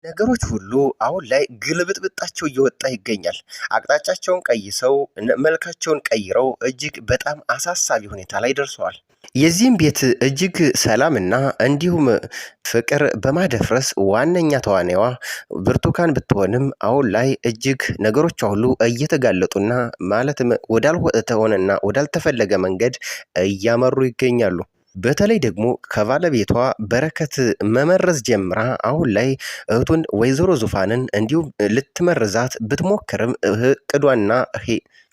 ነገሮች ሁሉ አሁን ላይ ግልብጥብጣቸው እየወጣ ይገኛል። አቅጣጫቸውን ቀይሰው መልካቸውን ቀይረው እጅግ በጣም አሳሳቢ ሁኔታ ላይ ደርሰዋል። የዚህም ቤት እጅግ ሰላምና እንዲሁም ፍቅር በማደፍረስ ዋነኛ ተዋናይዋ ብርቱካን ብትሆንም አሁን ላይ እጅግ ነገሮቿ ሁሉ እየተጋለጡና ማለትም ወዳልሆነና ወዳልተፈለገ መንገድ እያመሩ ይገኛሉ። በተለይ ደግሞ ከባለቤቷ በረከት መመረዝ ጀምራ አሁን ላይ እህቱን ወይዘሮ ዙፋንን እንዲሁም ልትመርዛት ብትሞክርም እቅዷና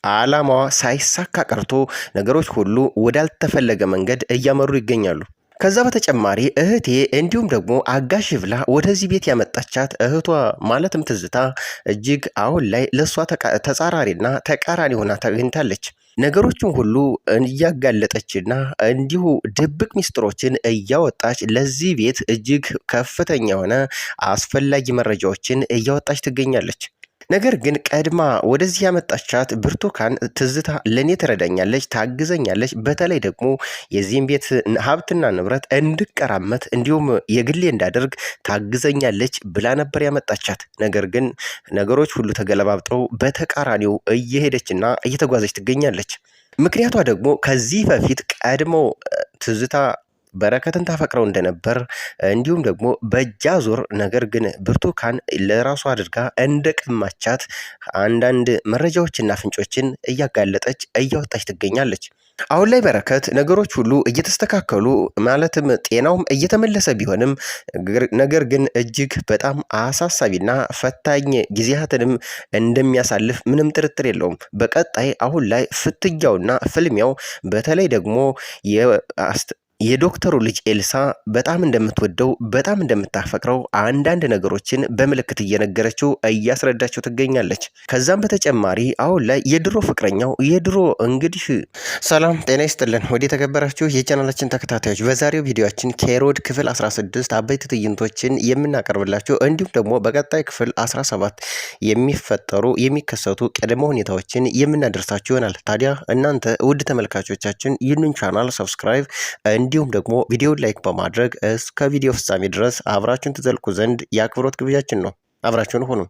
አላማዋ ሳይሳካ ቀርቶ ነገሮች ሁሉ ወዳልተፈለገ መንገድ እያመሩ ይገኛሉ። ከዛ በተጨማሪ እህቴ እንዲሁም ደግሞ አጋሽ ብላ ወደዚህ ቤት ያመጣቻት እህቷ ማለትም ትዝታ እጅግ አሁን ላይ ለእሷ ተጻራሪና ተቃራኒ ሆና ተገኝታለች። ነገሮችን ሁሉ እያጋለጠችና እንዲሁ ድብቅ ሚስጥሮችን እያወጣች ለዚህ ቤት እጅግ ከፍተኛ የሆነ አስፈላጊ መረጃዎችን እያወጣች ትገኛለች። ነገር ግን ቀድማ ወደዚህ ያመጣቻት ብርቱካን ትዝታ ለኔ ትረዳኛለች፣ ታግዘኛለች፣ በተለይ ደግሞ የዚህም ቤት ሀብትና ንብረት እንድቀራመት እንዲሁም የግሌ እንዳደርግ ታግዘኛለች ብላ ነበር ያመጣቻት። ነገር ግን ነገሮች ሁሉ ተገለባብጠው በተቃራኒው እየሄደችና እየተጓዘች ትገኛለች። ምክንያቷ ደግሞ ከዚህ በፊት ቀድሞ ትዝታ በረከትን ታፈቅረው እንደነበር እንዲሁም ደግሞ በእጃ ዙር ነገር ግን ብርቱካን ለራሷ አድርጋ እንደቀማቻት አንዳንድ መረጃዎችና ፍንጮችን እያጋለጠች እያወጣች ትገኛለች። አሁን ላይ በረከት ነገሮች ሁሉ እየተስተካከሉ ማለትም ጤናውም እየተመለሰ ቢሆንም ነገር ግን እጅግ በጣም አሳሳቢና ፈታኝ ጊዜያትንም እንደሚያሳልፍ ምንም ጥርጥር የለውም። በቀጣይ አሁን ላይ ፍትጊያውና ፍልሚያው በተለይ ደግሞ የዶክተሩ ልጅ ኤልሳ በጣም እንደምትወደው በጣም እንደምታፈቅረው አንዳንድ ነገሮችን በምልክት እየነገረችው እያስረዳችው ትገኛለች። ከዛም በተጨማሪ አሁን ላይ የድሮ ፍቅረኛው እንግዲህ ሰላም ጤና ይስጥልን ወደ የተከበራችሁ የቻናላችን ተከታታዮች፣ በዛሬው ቪዲዮአችን ኬሮድ ክፍል 16 አበይት ትዕይንቶችን የምናቀርብላችሁ እንዲሁም ደግሞ በቀጣይ ክፍል 17 የሚከሰቱ ቅድመ ሁኔታዎችን የምናደርሳችሁ ይሆናል። ታዲያ እናንተ ውድ ተመልካቾቻችን ይህንን ቻናል ሰብስክራይብ እንዲሁም ደግሞ ቪዲዮውን ላይክ በማድረግ እስከ ቪዲዮ ፍጻሜ ድረስ አብራችሁን ትዘልቁ ዘንድ የአክብሮት ግብዣችን ነው። አብራችሁን ሁኑ።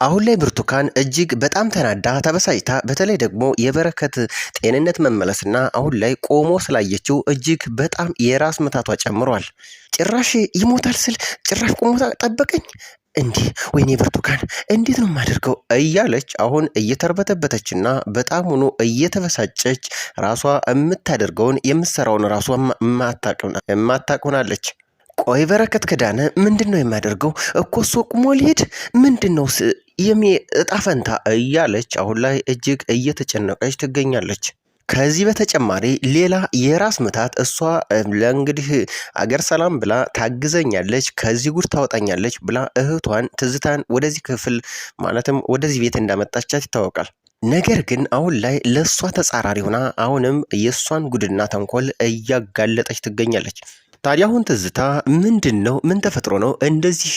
አሁን ላይ ብርቱካን እጅግ በጣም ተናዳ ተበሳጭታ በተለይ ደግሞ የበረከት ጤንነት መመለስና አሁን ላይ ቆሞ ስላየችው እጅግ በጣም የራስ ምታቷ ጨምሯል። ጭራሽ ይሞታል ስል ጭራሽ ቆሞ ጠበቀኝ እንዲህ ወይኔ ብርቱካን እንዴት ነው የማደርገው እያለች አሁን እየተርበተበተችና በጣም ሆኖ እየተበሳጨች ራሷ የምታደርገውን የምትሰራውን ራሷ የማታቅ ሆናለች። ቆይ በረከት ከዳነ ምንድን ነው የማደርገው እኮ እሱ ቁሞ ሊሄድ ምንድን ነው እጣ ፈንታ እያለች አሁን ላይ እጅግ እየተጨነቀች ትገኛለች። ከዚህ በተጨማሪ ሌላ የራስ ምታት እሷ ለእንግዲህ አገር ሰላም ብላ ታግዘኛለች ከዚህ ጉድ ታወጣኛለች ብላ እህቷን ትዝታን ወደዚህ ክፍል ማለትም ወደዚህ ቤት እንዳመጣቻት ይታወቃል። ነገር ግን አሁን ላይ ለእሷ ተጻራሪ ሆና አሁንም የእሷን ጉድና ተንኮል እያጋለጠች ትገኛለች። ታዲያ አሁን ትዝታ ምንድን ነው ምን ተፈጥሮ ነው እንደዚህ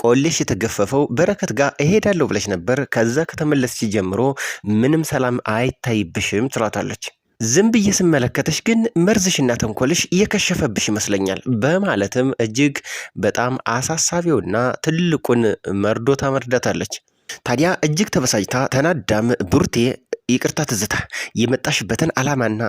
ቆሌሽ የተገፈፈው? በረከት ጋር እሄዳለሁ ብለሽ ነበር፣ ከዛ ከተመለስሽ ጀምሮ ምንም ሰላም አይታይብሽም ትላታለች። ዝም ብዬ ስመለከተሽ ግን መርዝሽና ተንኮልሽ እየከሸፈብሽ ይመስለኛል በማለትም እጅግ በጣም አሳሳቢውና ትልቁን መርዶ ታመርዳታለች። ታዲያ እጅግ ተበሳጭታ ተናዳም ቡርቴ ይቅርታ ትዝታ የመጣሽበትን ዓላማና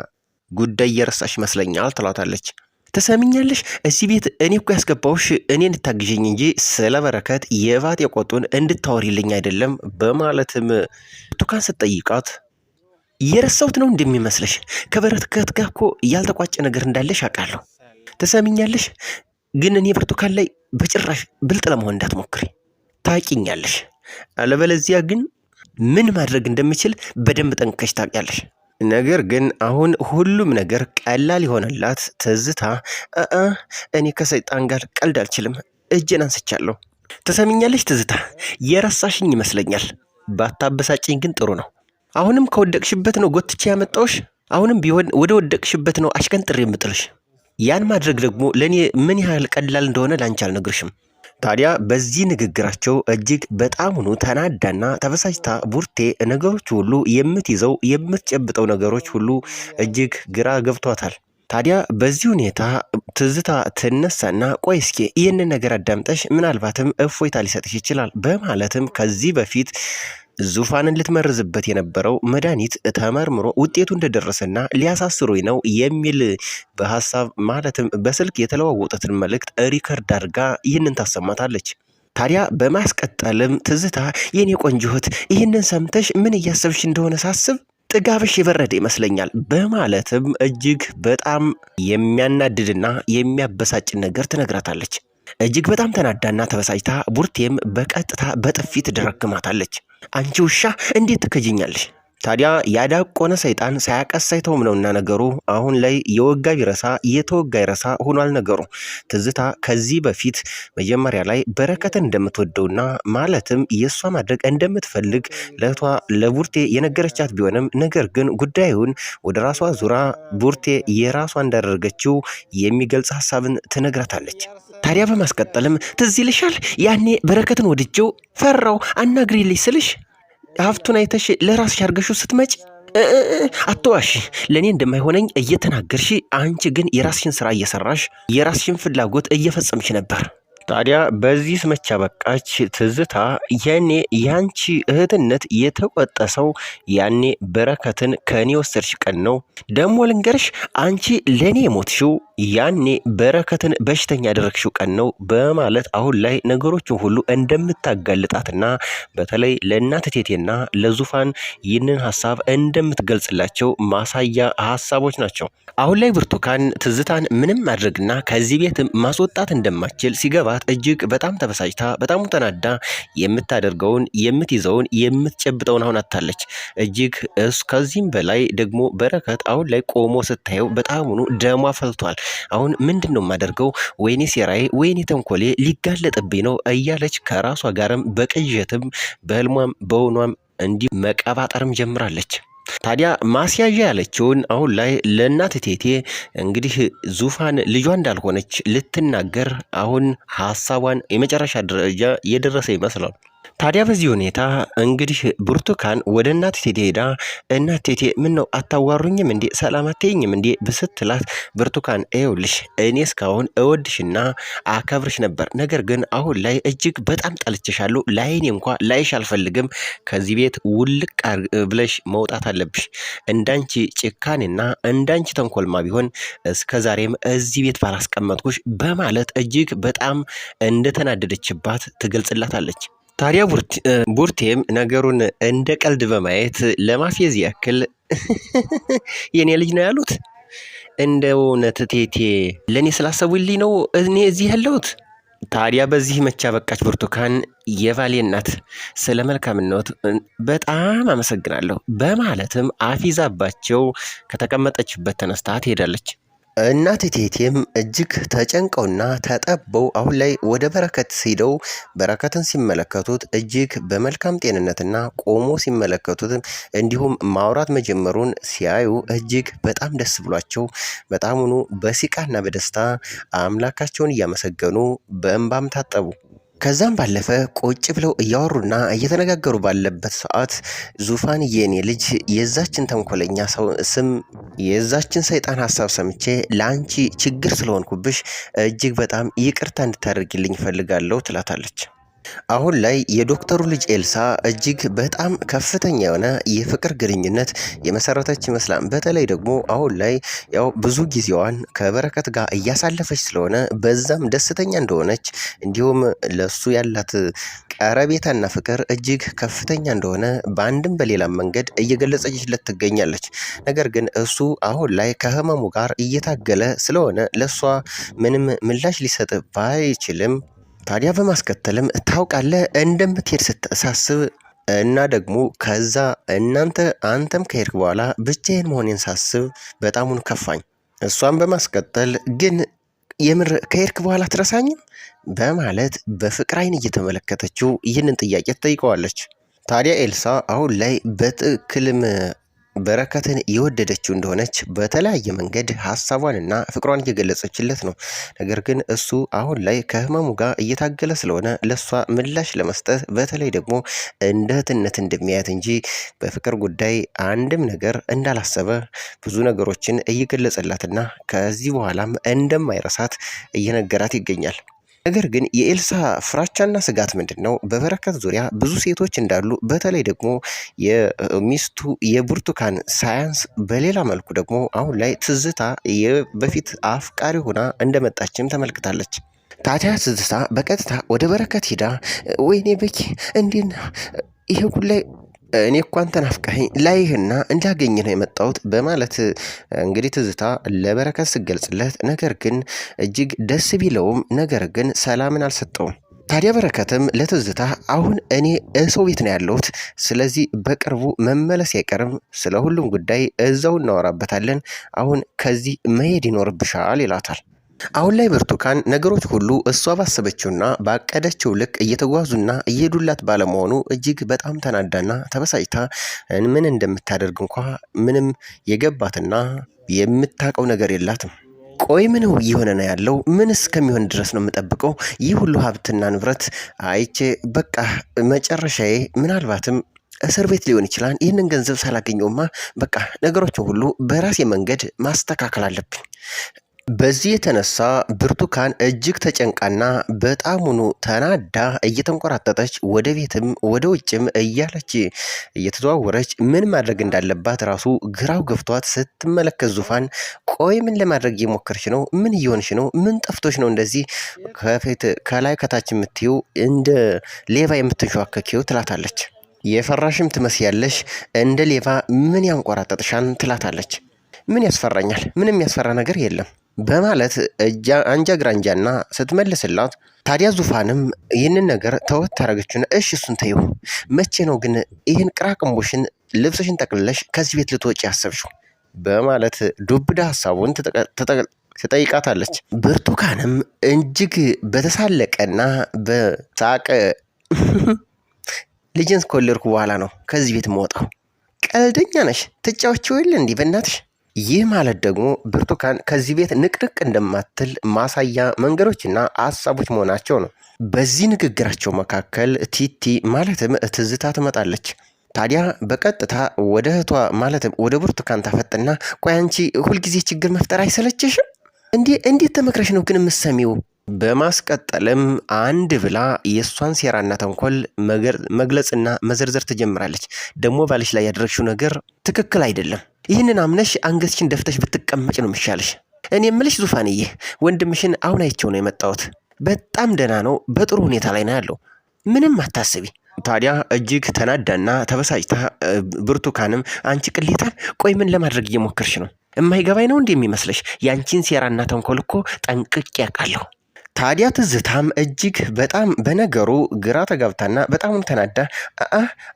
ጉዳይ እየረሳሽ ይመስለኛል ትላታለች። ተሰሚኛለሽ እዚህ ቤት እኔ እኮ ያስገባውሽ እኔን እንድታግዥኝ እንጂ ስለ በረከት የባት የቆጡን እንድታወሪልኝ አይደለም በማለትም ብርቱካን ስትጠይቃት የረሳሁት ነው እንደሚመስለሽ ከበረከት ጋር እኮ ያልተቋጨ ነገር እንዳለሽ አውቃለሁ። ተሰሚኛለሽ ግን እኔ ብርቱካን ላይ በጭራሽ ብልጥ ለመሆን እንዳትሞክሪ ታውቂኛለሽ። አለበለዚያ ግን ምን ማድረግ እንደምችል በደንብ ጠንቅቀሽ ታውቂያለሽ። ነገር ግን አሁን ሁሉም ነገር ቀላል ይሆንላት ትዝታ እኔ ከሰይጣን ጋር ቀልድ አልችልም፣ እጄን አንስቻለሁ። ተሰሚኛለሽ ትዝታ የረሳሽኝ ይመስለኛል። ባታበሳጭኝ ግን ጥሩ ነው። አሁንም ከወደቅሽበት ነው ጎትቼ ያመጣውሽ። አሁንም ቢሆን ወደ ወደቅሽበት ነው አሽቀንጥሬ የምጥልሽ። ያን ማድረግ ደግሞ ለእኔ ምን ያህል ቀላል እንደሆነ ላንቺ አልነግርሽም። ታዲያ በዚህ ንግግራቸው እጅግ በጣም ተናዳና ተበሳጭታ ቡርቴ ነገሮች ሁሉ የምትይዘው የምትጨብጠው ነገሮች ሁሉ እጅግ ግራ ገብቷታል። ታዲያ በዚህ ሁኔታ ትዝታ ትነሳና ቆይ እስኪ ይህንን ነገር አዳምጠሽ ምናልባትም እፎይታ ሊሰጥሽ ይችላል በማለትም ከዚህ በፊት ዙፋንን ልትመርዝበት የነበረው መድኃኒት ተመርምሮ ውጤቱ እንደደረሰና ሊያሳስሩኝ ነው የሚል በሀሳብ ማለትም በስልክ የተለዋወጡትን መልእክት ሪከርድ አድርጋ ይህንን ታሰማታለች። ታዲያ በማስቀጠልም ትዝታ የኔ ቆንጆት ይህንን ሰምተሽ ምን እያሰብሽ እንደሆነ ሳስብ ጥጋብሽ የበረደ ይመስለኛል በማለትም እጅግ በጣም የሚያናድድና የሚያበሳጭን ነገር ትነግራታለች። እጅግ በጣም ተናዳና ተበሳጭታ ቡርቴም በቀጥታ በጥፊ ትደረግማታለች። አንቺ ውሻ እንዴት ትከጅኛለሽ? ታዲያ ያዳቆነ ሰይጣን ሳያቀስ አይተውም ነውና ነገሩ አሁን ላይ የወጋ ቢረሳ የተወጋ ይረሳ ሆኗል ነገሩ። ትዝታ ከዚህ በፊት መጀመሪያ ላይ በረከትን እንደምትወደውና ማለትም የእሷ ማድረግ እንደምትፈልግ ለእህቷ ለቡርቴ የነገረቻት ቢሆንም ነገር ግን ጉዳዩን ወደ ራሷ ዙራ ቡርቴ የራሷ እንዳደረገችው የሚገልጽ ሀሳብን ትነግራታለች። ታዲያ በማስቀጠልም ትዝ ይልሻል ያኔ በረከትን ወድጄው ፈራው አናግሪልኝ ስልሽ ሀብቱን አይተሽ ለራስሽ አድርገሽው ስትመጪ አትዋሽ፣ ለእኔ እንደማይሆነኝ እየተናገርሽ አንቺ ግን የራስሽን ስራ እየሰራሽ የራስሽን ፍላጎት እየፈጸምሽ ነበር። ታዲያ በዚህ መቻ በቃች ትዝታ ያኔ ያንቺ እህትነት የተቆጠሰው ያኔ በረከትን ከኔ ወሰድሽ ቀን ነው። ደግሞ ልንገርሽ አንቺ ለኔ የሞትሽው ያኔ በረከትን በሽተኛ ያደረግሽው ቀን ነው በማለት አሁን ላይ ነገሮችን ሁሉ እንደምታጋልጣትና በተለይ ለእናት ቴቴና ለዙፋን ይህንን ሀሳብ እንደምትገልጽላቸው ማሳያ ሀሳቦች ናቸው። አሁን ላይ ብርቱካን ትዝታን ምንም ማድረግና ከዚህ ቤት ማስወጣት እንደማትችል ሲገባት እጅግ በጣም ተበሳጭታ በጣም ተናዳ የምታደርገውን የምትይዘውን የምትጨብጠውን አሁን አታለች። እጅግ ከዚህም በላይ ደግሞ በረከት አሁን ላይ ቆሞ ስታየው በጣሙኑ ደሟ ፈልቷል። አሁን ምንድነው የማደርገው? ወይኔ ሴራዬ፣ ወይኔ ተንኮሌ ሊጋለጥብኝ ነው እያለች ከራሷ ጋርም በቅዠትም በህልሟም በውኗም እንዲህ መቀባጠርም ጀምራለች። ታዲያ ማስያዣ ያለችውን አሁን ላይ ለእናት ቴቴ እንግዲህ ዙፋን ልጇ እንዳልሆነች ልትናገር አሁን ሀሳቧን የመጨረሻ ደረጃ የደረሰ ይመስላል። ታዲያ በዚህ ሁኔታ እንግዲህ ብርቱካን ወደ እናት ቴቴ ሄዳ እናት ቴቴ ምን ነው አታዋሩኝም እንዴ ሰላም አትይኝም እንዴ ብስትላት ብርቱካን ይኸውልሽ እኔ እስካሁን እወድሽና አከብርሽ ነበር፣ ነገር ግን አሁን ላይ እጅግ በጣም ጠልቼሻለሁ፣ ላይኔ እንኳ ላይሽ አልፈልግም፣ ከዚህ ቤት ውልቅ ብለሽ መውጣት አለብሽ፣ እንዳንቺ ጭካኔና እንዳንቺ ተንኮልማ ቢሆን እስከዛሬም እዚህ ቤት ባላስቀመጥኩሽ በማለት እጅግ በጣም እንደተናደደችባት ትገልጽላታለች። ታዲያ ቡርቴም ነገሩን እንደ ቀልድ በማየት ለማፌዝ ያክል የኔ ልጅ ነው ያሉት እንደ እውነት ቴቴ ለእኔ ስላሰቡልኝ ነው እኔ እዚህ ያለሁት። ታዲያ በዚህ መቻ በቃች ብርቱካን የባሌ እናት ስለ መልካምነት በጣም አመሰግናለሁ በማለትም አፊዛባቸው ከተቀመጠችበት ተነስታ ትሄዳለች። እናት ቴቴም እጅግ ተጨንቀውና ተጠበው አሁን ላይ ወደ በረከት ሄደው በረከትን ሲመለከቱት እጅግ በመልካም ጤንነትና ቆሞ ሲመለከቱት እንዲሁም ማውራት መጀመሩን ሲያዩ እጅግ በጣም ደስ ብሏቸው በጣሙኑ በሲቃና በደስታ አምላካቸውን እያመሰገኑ በእንባም ታጠቡ። ከዛም ባለፈ ቁጭ ብለው እያወሩና እየተነጋገሩ ባለበት ሰዓት ዙፋን የኔ ልጅ የዛችን ተንኮለኛ ሰው ስም የዛችን ሰይጣን ሀሳብ ሰምቼ ለአንቺ ችግር ስለሆንኩብሽ እጅግ በጣም ይቅርታ እንድታደርግልኝ እፈልጋለሁ ትላታለች። አሁን ላይ የዶክተሩ ልጅ ኤልሳ እጅግ በጣም ከፍተኛ የሆነ የፍቅር ግንኙነት የመሰረተች ይመስላል። በተለይ ደግሞ አሁን ላይ ያው ብዙ ጊዜዋን ከበረከት ጋር እያሳለፈች ስለሆነ በዛም ደስተኛ እንደሆነች እንዲሁም ለሱ ያላት ቀረቤታና ፍቅር እጅግ ከፍተኛ እንደሆነ በአንድም በሌላም መንገድ እየገለጸችለት ትገኛለች። ነገር ግን እሱ አሁን ላይ ከህመሙ ጋር እየታገለ ስለሆነ ለሷ ምንም ምላሽ ሊሰጥ ባይችልም ታዲያ በማስከተልም ታውቃለህ እንደምትሄድ ሳስብ እና ደግሞ ከዛ አንተም ከሄድክ በኋላ ብቻዬን መሆኔን ሳስብ በጣሙን ከፋኝ። እሷን በማስቀጠል ግን የምር ከሄድክ በኋላ አትረሳኝም በማለት በፍቅር አይን እየተመለከተችው ይህንን ጥያቄ ትጠይቀዋለች። ታዲያ ኤልሳ አሁን ላይ በትክክልም በረከትን የወደደችው እንደሆነች በተለያየ መንገድ ሀሳቧንና ፍቅሯን እየገለጸችለት ነው። ነገር ግን እሱ አሁን ላይ ከህመሙ ጋር እየታገለ ስለሆነ ለእሷ ምላሽ ለመስጠት በተለይ ደግሞ እንደ እህትነት እንደሚያያት እንጂ በፍቅር ጉዳይ አንድም ነገር እንዳላሰበ ብዙ ነገሮችን እየገለጸላትና ከዚህ በኋላም እንደማይረሳት እየነገራት ይገኛል። ነገር ግን የኤልሳ ፍራቻና ስጋት ምንድን ነው? በበረከት ዙሪያ ብዙ ሴቶች እንዳሉ በተለይ ደግሞ የሚስቱ የብርቱካን ሳያንስ በሌላ መልኩ ደግሞ አሁን ላይ ትዝታ በፊት አፍቃሪ ሆና እንደመጣችም ተመልክታለች። ታዲያ ትዝታ በቀጥታ ወደ በረከት ሂዳ ወይኔ በኪ እንዲህ ይሄ ጉዳይ እኔ እኮ አንተን ናፍቀኸኝ ላይህና እንዳገኝ ነው የመጣሁት በማለት እንግዲህ ትዝታ ለበረከት ስገልጽለት፣ ነገር ግን እጅግ ደስ ቢለውም ነገር ግን ሰላምን አልሰጠውም። ታዲያ በረከትም ለትዝታ አሁን እኔ ሰው ቤት ነው ያለሁት፣ ስለዚህ በቅርቡ መመለስ አይቀርም፣ ስለ ሁሉም ጉዳይ እዛው እናወራበታለን፣ አሁን ከዚህ መሄድ ይኖርብሻል ይላታል። አሁን ላይ ብርቱካን ነገሮች ሁሉ እሷ ባሰበችውና ባቀደችው ልክ እየተጓዙና እየሄዱላት ባለመሆኑ እጅግ በጣም ተናዳና ተበሳጭታ ምን እንደምታደርግ እንኳ ምንም የገባትና የምታውቀው ነገር የላትም። ቆይ ምን እየሆነ ነው ያለው? ምን እስከሚሆን ድረስ ነው የምጠብቀው? ይህ ሁሉ ሀብትና ንብረት አይቼ በቃ መጨረሻዬ ምናልባትም እስር ቤት ሊሆን ይችላል። ይህንን ገንዘብ ሳላገኘውማ በቃ ነገሮችን ሁሉ በራሴ መንገድ ማስተካከል አለብኝ። በዚህ የተነሳ ብርቱካን እጅግ ተጨንቃና በጣሙኑ ተናዳ እየተንቆራጠጠች ወደ ቤትም ወደ ውጭም እያለች እየተዘዋወረች ምን ማድረግ እንዳለባት ራሱ ግራው ገብቷት ስትመለከት ዙፋን ቆይ ምን ለማድረግ እየሞከርሽ ነው? ምን እየሆንሽ ነው? ምን ጠፍቶች ነው እንደዚህ ከፊት ከላይ ከታች የምትይው እንደ ሌባ የምትንሸዋከኪው ትላታለች። የፈራሽም ትመስያለሽ እንደ ሌባ ምን ያንቆራጠጥሻን ትላታለች። ምን ያስፈራኛል? ምንም ያስፈራ ነገር የለም በማለት አንጃ ግራንጃና ስትመልስላት፣ ታዲያ ዙፋንም ይህንን ነገር ተወት ታረገችና እሺ እሱን ተይው፣ መቼ ነው ግን ይህን ቅራቅንቦሽን ልብስሽን ጠቅልለሽ ከዚህ ቤት ልትወጪ ያሰብሽው? በማለት ዱብዳ ሀሳቡን ትጠይቃታለች። ብርቱካንም እጅግ በተሳለቀና በሳቀ ልጅን ከወለድኩ በኋላ ነው ከዚህ ቤት መውጣው። ቀልደኛ ነሽ፣ ትጫወቺው የለ እንዲህ በእናትሽ። ይህ ማለት ደግሞ ብርቱካን ከዚህ ቤት ንቅንቅ እንደማትል ማሳያ መንገዶችና ሀሳቦች መሆናቸው ነው። በዚህ ንግግራቸው መካከል ቲቲ ማለትም ትዝታ ትመጣለች። ታዲያ በቀጥታ ወደ እህቷ ማለትም ወደ ብርቱካን ታፈጥና ቆይ አንቺ ሁልጊዜ ችግር መፍጠር አይሰለችሽም? እንዴት ተመክረሽ ነው ግን የምትሰሚው? በማስቀጠልም አንድ ብላ የእሷን ሴራና ተንኮል መግለጽና መዘርዘር ትጀምራለች። ደግሞ ባልሽ ላይ ያደረግሽው ነገር ትክክል አይደለም። ይህንን አምነሽ አንገትሽን ደፍተሽ ብትቀመጭ ነው የሚሻልሽ። እኔ የምልሽ ዙፋንዬ፣ ወንድምሽን አሁን አይቼው ነው የመጣሁት። በጣም ደህና ነው፣ በጥሩ ሁኔታ ላይ ነው ያለው። ምንም አታስቢ። ታዲያ እጅግ ተናዳና ተበሳጭታ ብርቱካንም አንቺ ቅሌታን፣ ቆይ ምን ለማድረግ እየሞከርሽ ነው? የማይገባኝ ነው እንዲህ የሚመስለሽ? ያንቺን ሴራና ተንኮል እኮ ጠንቅቄ ያውቃለሁ። ታዲያ ትዝታም እጅግ በጣም በነገሩ ግራ ተጋብታና በጣም ተናዳ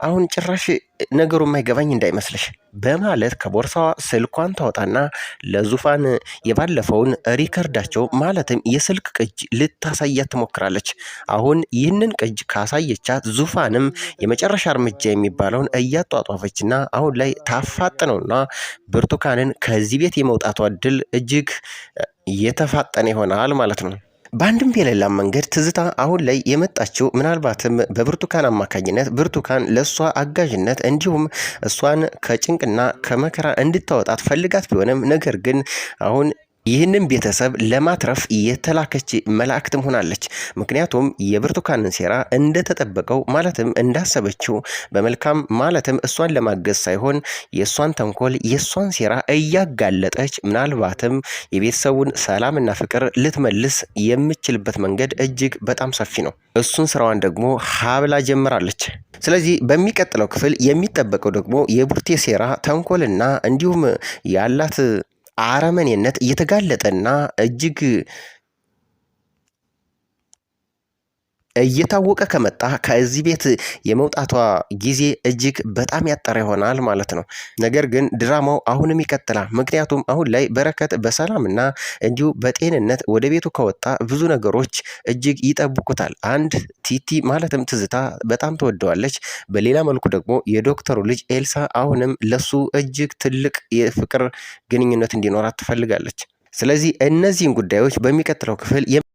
አሁን ጭራሽ ነገሩ የማይገባኝ እንዳይመስልሽ በማለት ከቦርሳዋ ስልኳን ታወጣና ለዙፋን የባለፈውን ሪከርዳቸው ማለትም የስልክ ቅጅ ልታሳያት ትሞክራለች። አሁን ይህንን ቅጅ ካሳየቻት ዙፋንም የመጨረሻ እርምጃ የሚባለውን እያጧጧፈችና አሁን ላይ ታፋጥነውና ብርቱካንን ከዚህ ቤት የመውጣቷ እድል እጅግ የተፋጠነ ይሆናል ማለት ነው። በአንድም የሌላም መንገድ ትዝታ አሁን ላይ የመጣችው ምናልባትም በብርቱካን አማካኝነት ብርቱካን ለእሷ አጋዥነት እንዲሁም እሷን ከጭንቅና ከመከራ እንድታወጣት ፈልጋት ቢሆንም ነገር ግን አሁን ይህንን ቤተሰብ ለማትረፍ የተላከች መላእክትም ሆናለች። ምክንያቱም የብርቱካንን ሴራ እንደተጠበቀው ማለትም እንዳሰበችው በመልካም ማለትም እሷን ለማገዝ ሳይሆን የእሷን ተንኮል የእሷን ሴራ እያጋለጠች ምናልባትም የቤተሰቡን ሰላምና ፍቅር ልትመልስ የምችልበት መንገድ እጅግ በጣም ሰፊ ነው። እሱን ስራዋን ደግሞ ሀብላ ጀምራለች። ስለዚህ በሚቀጥለው ክፍል የሚጠበቀው ደግሞ የቡርቴ ሴራ ተንኮልና እንዲሁም ያላት አረመኔነት እየተጋለጠና እጅግ እየታወቀ ከመጣ ከዚህ ቤት የመውጣቷ ጊዜ እጅግ በጣም ያጠረ ይሆናል ማለት ነው። ነገር ግን ድራማው አሁንም ይቀጥላል። ምክንያቱም አሁን ላይ በረከት በሰላምና እንዲሁ በጤንነት ወደ ቤቱ ከወጣ ብዙ ነገሮች እጅግ ይጠብቁታል። አንድ ቲቲ ማለትም ትዝታ በጣም ትወደዋለች። በሌላ መልኩ ደግሞ የዶክተሩ ልጅ ኤልሳ አሁንም ለሱ እጅግ ትልቅ የፍቅር ግንኙነት እንዲኖራት ትፈልጋለች። ስለዚህ እነዚህን ጉዳዮች በሚቀጥለው ክፍል